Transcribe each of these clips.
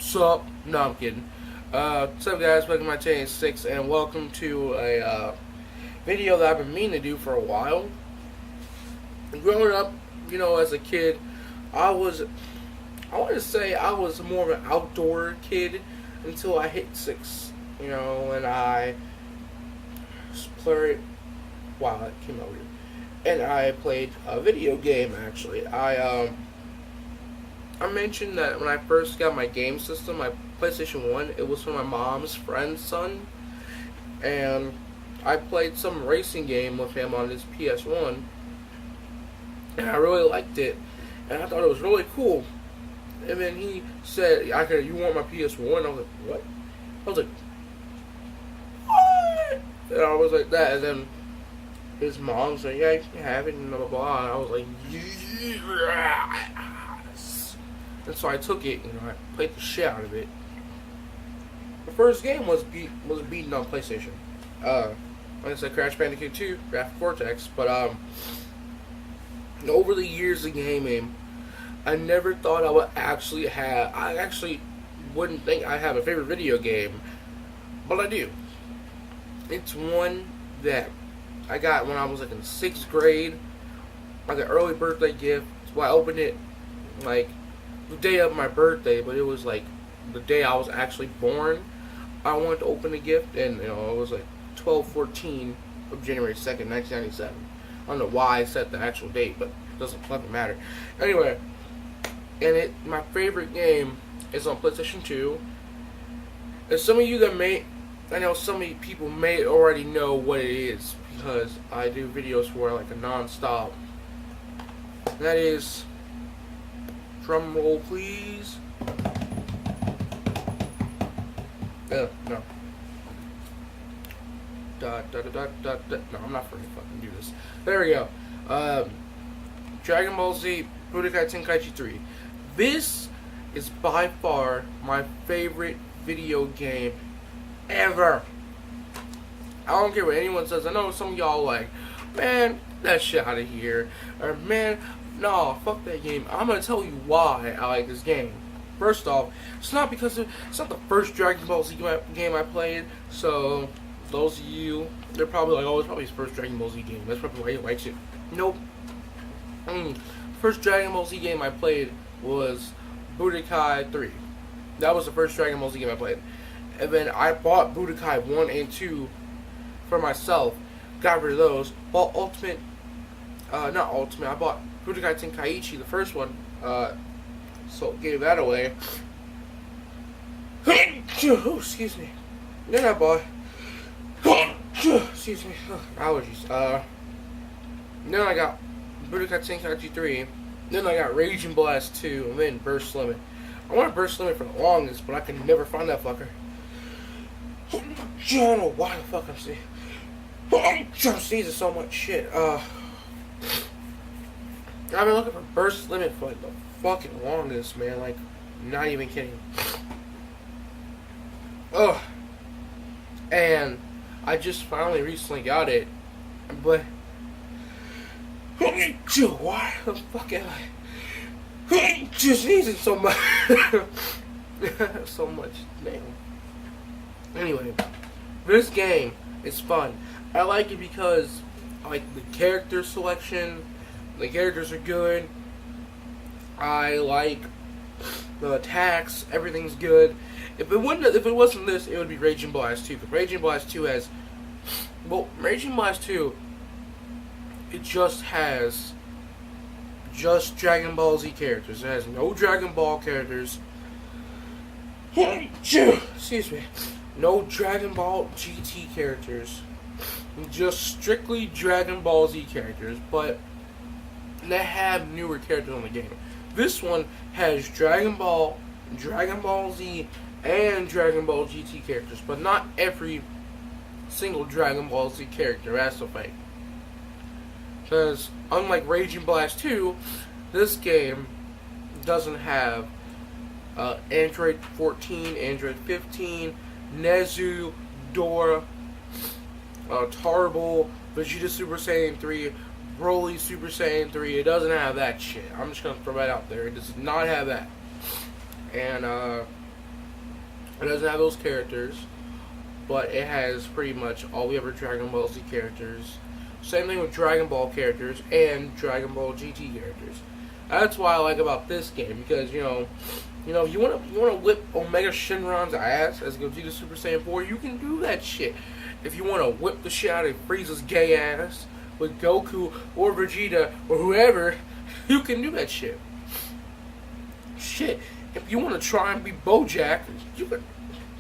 Sup? No, I'm kidding. What's up, guys? Welcome to my 1086, and welcome to a video that I've been meaning to do for a while. Growing up, as a kid, I want to say I was more of an outdoor kid until I hit 6, and I played, wow, that came out weird, and I played a video game, actually. I mentioned that when I first got my game system, my PlayStation 1, it was from my mom's friend's son. And I played some racing game with him on his PS1. And I really liked it. And I thought it was really cool. And then he said, you want my PS1? I was like, what? I was like, what? And I was like that. And then his mom said, yeah, you can have it, and blah, blah, blah. And I was like, yeah. And so I took it, I played the shit out of it. The first game was beaten on PlayStation. Like I said, Crash Bandicoot 2, Graphic Cortex. But over the years of gaming, I never thought I would actually have. I actually wouldn't think I have a favorite video game, but I do. It's one that I got when I was like in 6th grade, like an early birthday gift. So I opened it like the day of my birthday, but it was like the day I was actually born. I wanted to open a gift, and it was like 12/14 of January 2nd, 1997. I don't know why I set the actual date, but it doesn't fucking matter. Anyway, and my favorite game is on PlayStation 2. And some of you I know some of you people may already know what it is because I do videos for it like a non-stop. And that is, drum roll, please. No. No, I'm not going to fucking do this. There we go. Dragon Ball Z Budokai Tenkaichi 3. This is by far my favorite video game ever. I don't care what anyone says. I know some of y'all like, man, that shit out of here. Or, man, no, fuck that game. I'm gonna tell you why I like this game. First off, it's not because it's not the first Dragon Ball Z game I played. So those of you, they're probably like, oh, it's probably his first Dragon Ball Z game. That's probably why he likes it. Nope. First Dragon Ball Z game I played was Budokai 3. That was the first Dragon Ball Z game I played. And then I bought Budokai 1 and 2 for myself. Got rid of those. Bought Ultimate. Not Ultimate. I bought Budokai Tenkaichi, the first one, so gave that away. Oh, excuse me. Then I bought, excuse me, allergies. Then I got Budokai Tenkaichi 3. Then I got Raging Blast 2, and then Burst Limit. I wanted Burst Limit for the longest, but I could never find that fucker. I don't know why the fuck I'm sneezing so much shit. I've been looking for Burst Limit for like the fucking longest, man. Like, not even kidding. Ugh. And I just finally recently got it. But why the fuck am I just sneezing so much? So much, damn. Anyway, this game is fun. I like it because I like the character selection. The characters are good. I like the attacks. Everything's good. If it wasn't this, it would be Raging Blast 2. But Raging Blast 2 has, Raging Blast 2, it just has Dragon Ball Z characters. It has no Dragon Ball characters. Excuse me. No Dragon Ball GT characters. Just strictly Dragon Ball Z characters. But they have newer characters on the game. This one has Dragon Ball Z, and Dragon Ball GT characters, but not every single Dragon Ball Z character. That's the thing. Because unlike Raging Blast 2, this game doesn't have Android 14, Android 15, Nezu, Dora, Tarble, Vegeta Super Saiyan 3, Broly Super Saiyan 3. It doesn't have that shit. I'm just gonna throw that out there. It does not have that. And It doesn't have those characters, but it has pretty much all the other Dragon Ball Z characters. Same thing with Dragon Ball characters and Dragon Ball GT characters. That's what I like about this game because if you wanna whip Omega Shenron's ass as Gogeta Super Saiyan 4, you can do that shit. If you wanna whip the shit out of Frieza's gay ass with Goku or Vegeta or whoever, you can do that shit. Shit. If you wanna try and be BoJack, you can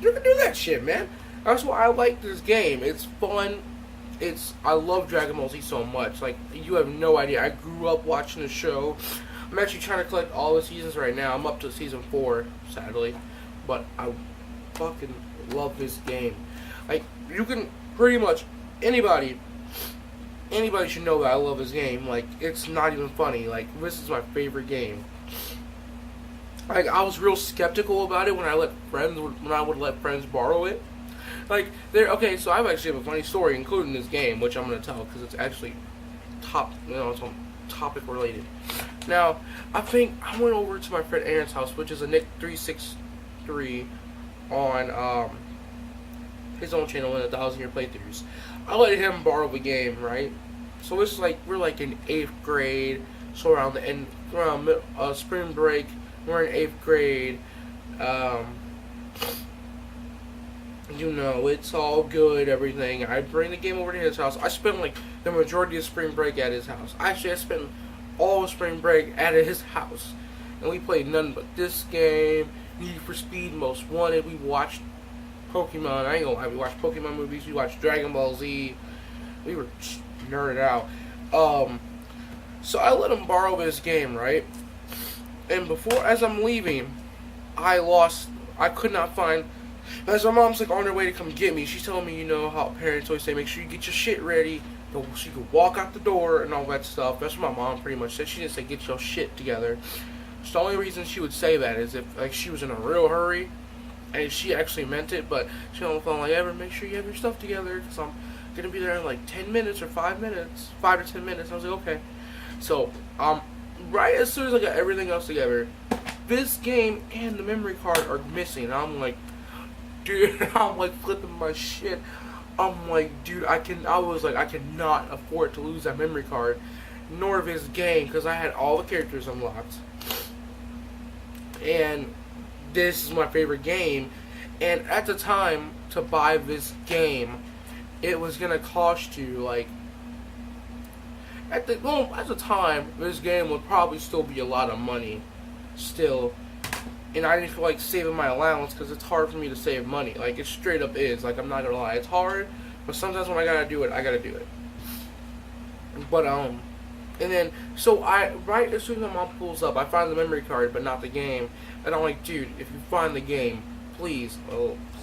do that shit, man. That's why I like this game. It's fun. I love Dragon Ball Z so much. Like, you have no idea. I grew up watching the show. I'm actually trying to collect all the seasons right now. I'm up to season 4, sadly. But I fucking love this game. Like, you can pretty much, anybody should know that I love this game. Like, it's not even funny. Like, this is my favorite game. Like, I was real skeptical about it when I would let friends borrow it. Like, so I actually have a funny story, including this game, which I'm going to tell, because it's actually it's on topic related. Now, I think I went over to my friend Aaron's house, which is a Nick363 on his own channel in 1,000 Year Playthroughs. I let him borrow the game, right? So it's like, we're like in 8th grade, so around the end, around spring break, we're in 8th grade. It's all good, everything. I bring the game over to his house. I spent like the majority of spring break at his house. Actually, I spent all of spring break at his house. And we played nothing but this game, Need for Speed, Most Wanted. We watched Pokemon. I ain't gonna lie, we watched Pokemon movies. We watched Dragon Ball Z. We were just nerded out. So I let him borrow this game, right? And as I'm leaving, I could not find. As my mom's like on her way to come get me, she's telling me, how parents always say, make sure you get your shit ready, so you can walk out the door and all that stuff. That's what my mom pretty much said. She didn't say get your shit together. So the only reason she would say that is if like she was in a real hurry, and she actually meant it. But she on the phone like, Ever, make sure you have your stuff together, because I'm gonna be there in like 10 minutes or 5 minutes, 5 to 10 minutes. I was like, okay. So right as soon as I got everything else together, this game and the memory card are missing. And I'm like, dude, I'm like flipping my shit. I'm like, dude, I cannot afford to lose that memory card, nor this game, because I had all the characters unlocked. And this is my favorite game. And at the time, to buy this game, it was gonna cost you like, at the time, this game would probably still be a lot of money, still. And I didn't feel like saving my allowance because it's hard for me to save money. Like, it straight up is. Like, I'm not gonna lie. It's hard, but sometimes when I gotta do it, I gotta do it. But, and then, so right as soon as my mom pulls up, I find the memory card, but not the game. And I'm like, dude, if you find the game, please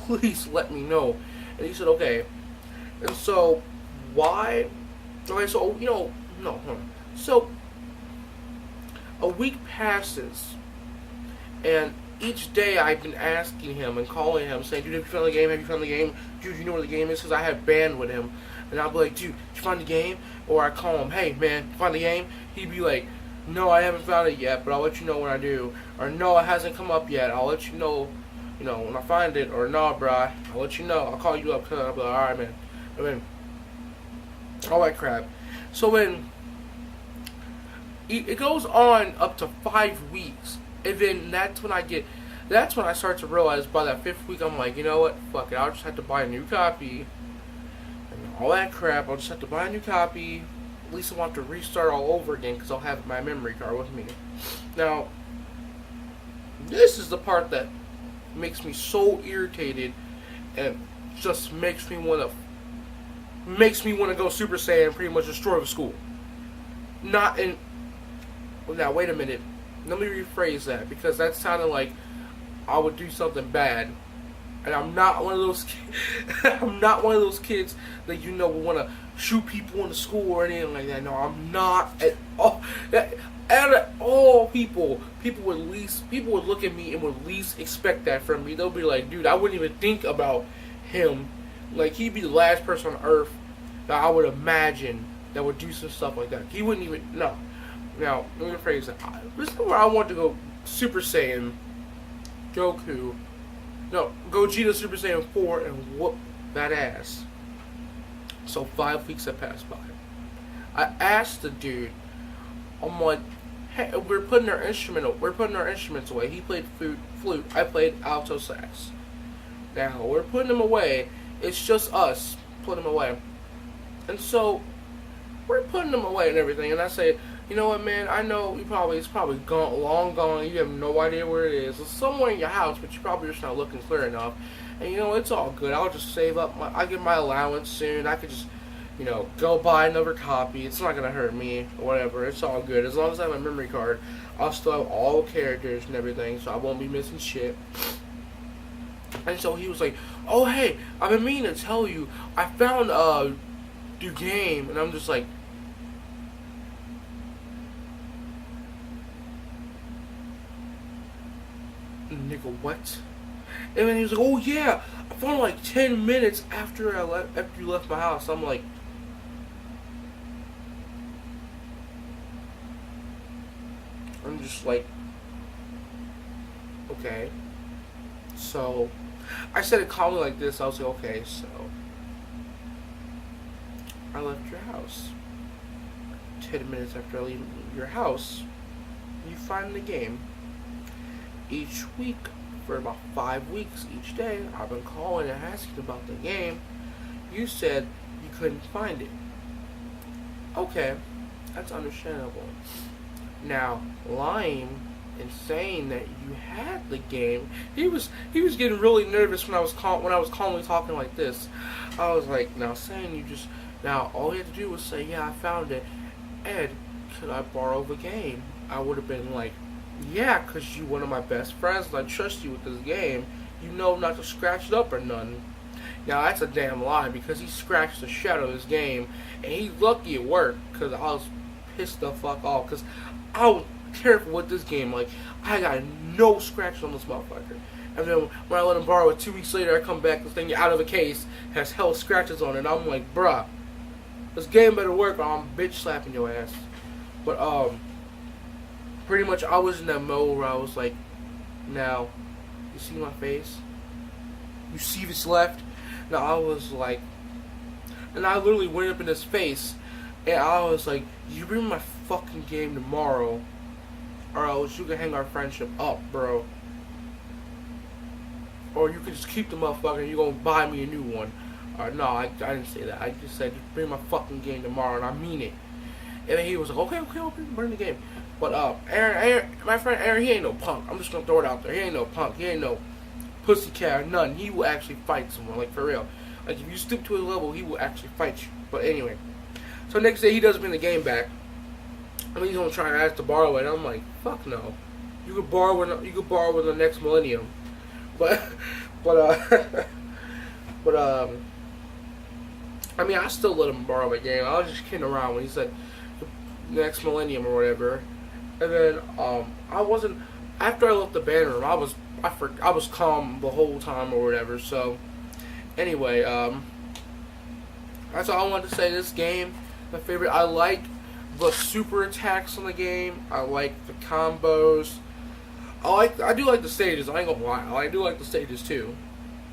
let me know. And he said, okay. And so, why? Okay, so, no, hold on. So, a week passes. And each day I've been asking him and calling him, saying, dude, have you found the game? Have you found the game? Dude, you know where the game is? Because I have band with him. And I'll be like, dude, did you find the game? Or I call him, hey, man, you find the game? He'd be like, no, I haven't found it yet, but I'll let you know when I do. Or, no, it hasn't come up yet. I'll let you know, when I find it. Or, no, bro, I'll let you know. I'll call you up. I'll be like, all right, man. And then, all that crap. So then, it goes on up to 5 weeks. And then that's when I start to realize by that 5th week, I'm like, you know what, fuck it, I'll just have to buy a new copy. And all that crap, I'll just have to buy a new copy. At least I won't have to restart all over again because I'll have my memory card with me. Now, this is the part that makes me so irritated and just makes me want to go Super Saiyan and pretty much destroy the school. Now, wait a minute. Let me rephrase that, because that sounded like I would do something bad, and I'm not one of those. I'm not one of those kids that would want to shoot people in the school or anything like that. No, I'm not at all. At all, people would look at me and would least expect that from me. They'll be like, dude, I wouldn't even think about him. Like, he'd be the last person on earth that I would imagine that would do some stuff like that. He wouldn't even no. Now, let me rephrase that. This is where I want to go Super Saiyan, Goku, No, Gogeta Super Saiyan 4 and whoop that ass. So 5 weeks have passed by. I asked the dude, I'm like, hey, we're putting our instruments away. He played flute, I played alto sax. Now we're putting them away. It's just us putting them away. And so we're putting them away and everything. And I say, you know what, man? I know it's probably gone, long gone. You have no idea where it is. It's somewhere in your house, but you probably just not looking clear enough. And you know, it's all good. I'll just save up. I get my allowance soon. I could just, go buy another copy. It's not gonna hurt me or whatever. It's all good. As long as I have a memory card, I'll still have all the characters and everything, so I won't be missing shit. And so he was like, "Oh hey, I've been meaning to tell you. I found your game," and I'm just like, "Nigga, what?" And then he was like, "Oh yeah, I found it like 10 minutes after you left my house." I'm like, I'm just like, okay. So I said it calmly like this. I was like, okay, so I left your house. 10 minutes after I leave your house, you find the game. Each week, for about 5 weeks each day, I've been calling and asking about the game. You said you couldn't find it. Okay, that's understandable. Now, lying and saying that you had the game, he was getting really nervous when I was calmly talking like this. I was like, now all he had to do was say, yeah, I found it. Ed, could I borrow the game? I would have been like, yeah, because you're one of my best friends and I trust you with this game. You know not to scratch it up or none. Now that's a damn lie because he scratched the shit out of his game and he's lucky it worked because I was pissed the fuck off because I was careful with this game. Like, I got no scratches on this motherfucker. And then when I let him borrow it 2 weeks later, I come back, this thing out of the case has hell scratches on it. And I'm like, bruh, this game better work or I'm bitch slapping your ass. But, pretty much I was in that mode where I was like, now, you see my face? You see this left? Now I was like, and I literally went up in his face, and I was like, you bring my fucking game tomorrow, or else you can hang our friendship up, bro. Or you can just keep the motherfucker and you're gonna buy me a new one. No, I didn't say that. I just said, just bring my fucking game tomorrow, and I mean it. And then he was like, okay, bring the game. But, Aaron, my friend Aaron, he ain't no punk. I'm just gonna throw it out there. He ain't no punk. He ain't no pussycat or nothing. He will actually fight someone, like, for real. Like, if you stoop to his level, he will actually fight you. But anyway. So next day, he doesn't bring the game back. I mean, he's gonna try and ask to borrow it. I'm like, fuck no. You could borrow in the next millennium. But, I mean, I still let him borrow my game. I was just kidding around when he said next millennium or whatever. And then I wasn't, after I left the band room, I was calm the whole time or whatever. So anyway, that's all I wanted to say. This game, my favorite. I like the super attacks on the game. I like the combos. I do like the stages. I ain't gonna lie. I do like the stages too,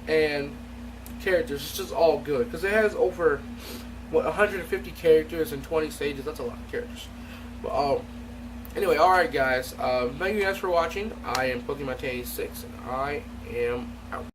and characters. It's just all good because it has over 150 characters and 20 stages. That's a lot of characters. But anyway, alright guys. Thank you guys for watching. I am Pokemon1086 and I am out.